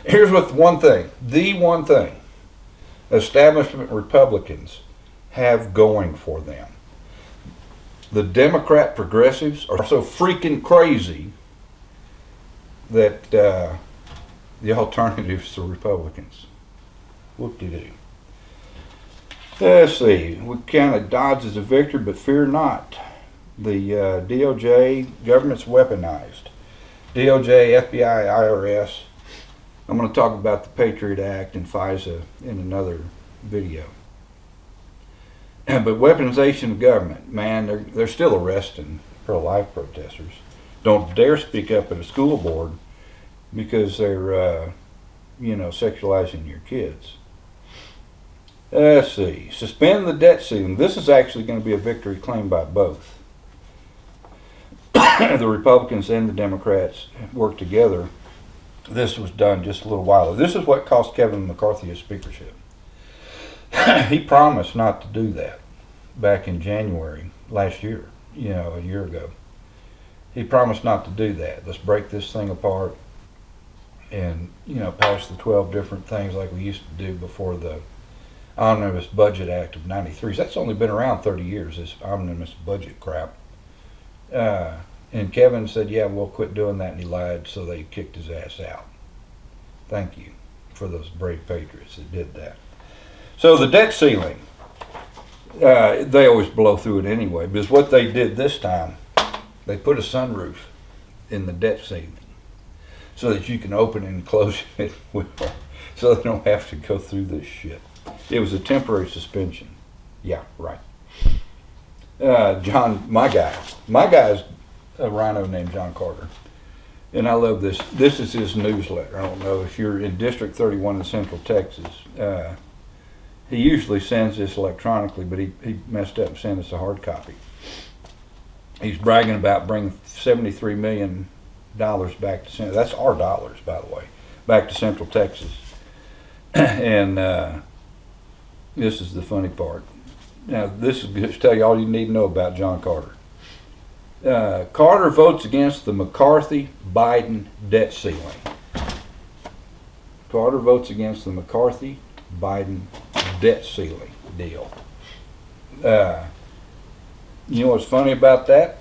Here's what the one thing establishment Republicans have going for them. The Democrat progressives are so freaking crazy that the alternatives to Republicans. Whoop-de-doo. Let's see. We counted Dodge as a victory, but fear not. The DOJ, government's weaponized. DOJ, FBI, IRS. I'm going to talk about the Patriot Act and FISA in another video. But weaponization of government, man, they're still arresting pro-life protesters. Don't dare speak up at a school board because they're, sexualizing your kids. Let's see. Suspend the debt ceiling. This is actually going to be a victory claimed by both. The Republicans and the Democrats work together. This was done just a little while ago. This is what cost Kevin McCarthy his speakership. He promised not to do that back in January last year, a year ago. He promised not to do that. Let's break this thing apart and, pass the 12 different things like we used to do before the Omnibus Budget Act of 93. That's only been around 30 years, this omnibus budget crap. And Kevin said, yeah, we'll quit doing that, and he lied, so they kicked his ass out. Thank you for those brave patriots that did that. So the debt ceiling, they always blow through it anyway, because what they did this time, they put a sunroof in the debt ceiling so that you can open and close it so they don't have to go through this shit. It was a temporary suspension. Yeah, right. My guy's a RINO named John Carter. And I love this. This is his newsletter. I don't know if you're in District 31 in Central Texas. He usually sends this electronically, but he messed up and sent us a hard copy. He's bragging about bringing $73 million back to Central. That's our dollars, by the way, back to Central Texas. And this is the funny part. Now, this is just tell you all you need to know about John Carter. Carter votes against the McCarthy-Biden debt ceiling. Carter votes against the McCarthy-Biden debt ceiling deal. You know what's funny about that?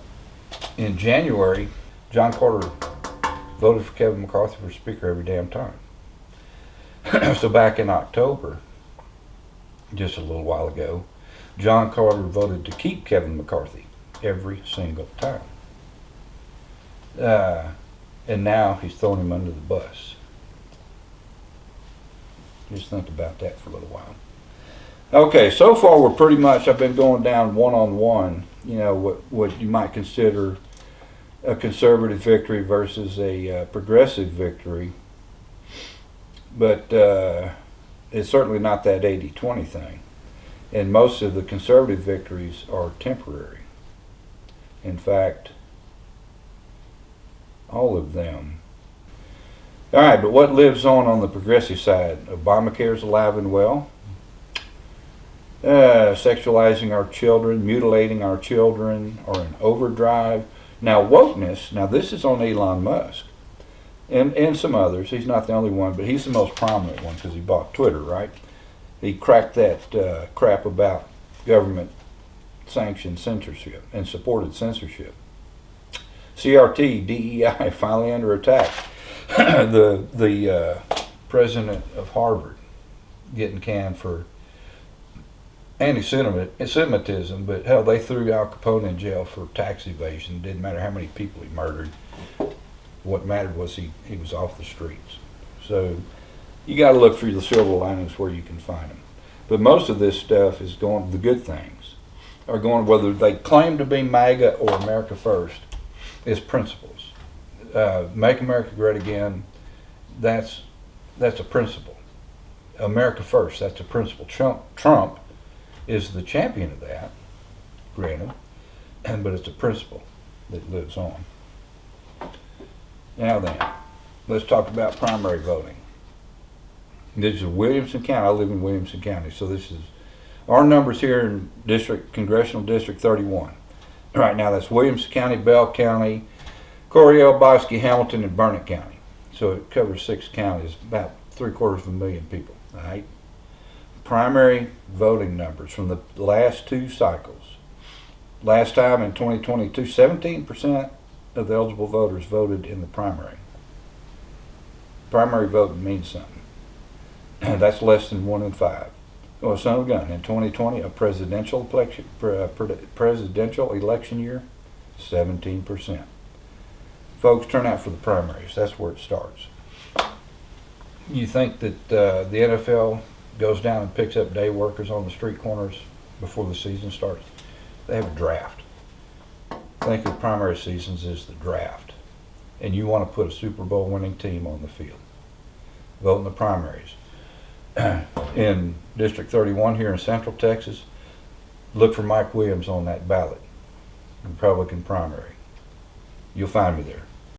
In January, John Carter voted for Kevin McCarthy for Speaker every damn time. So back in October, just a little while ago, John Carter voted to keep Kevin McCarthy every single time. And now he's throwing him under the bus. Just think about that for a little while. Okay, so far we're pretty much, I've been going down one-on-one, what you might consider a conservative victory versus a progressive victory. But it's certainly not that 80-20 thing. And most of the conservative victories are temporary. In fact, all of them. All right, but what lives on the progressive side? Obamacare's alive and well. Sexualizing our children, mutilating our children are in overdrive. Now wokeness, this is on Elon Musk and some others. He's not the only one, but he's the most prominent one because he bought Twitter, right? He cracked that crap about government sanctioned censorship and supported censorship. CRT, DEI, finally under attack. the president of Harvard getting canned for anti-Semitism, but hell, they threw Al Capone in jail for tax evasion. Didn't matter how many people he murdered. What mattered was he was off the streets. So you got to look for the silver linings where you can find them. But most of this stuff is going, the good things are going, whether they claim to be MAGA or America First, is principles. Make America Great Again, that's a principle. America First, that's a principle. Trump is the champion of that, granted, but it's a principle that lives on. Now then, let's talk about primary voting. This is Williamson County. I live in Williamson County, so this is our numbers here in Congressional District 31. Right now, that's Williamson County, Bell County, Coryell, Bosque, Hamilton, and Burnett County. So it covers 6 counties, about 750,000 people. All right. Primary voting numbers from the last 2 cycles. Last time in 2022, 17% of the eligible voters voted in the primary. Primary voting means something. That's less than 1 in 5. Well, son of a gun. In 2020, a presidential election year, 17%. Folks, turn out for the primaries. That's where it starts. You think that the NFL goes down and picks up day workers on the street corners before the season starts? They have a draft. Think of primary seasons as the draft. And you want to put a Super Bowl winning team on the field. Vote in the primaries. In District 31 here in Central Texas, look for Mike Williams on that ballot, Republican primary. You'll find me there.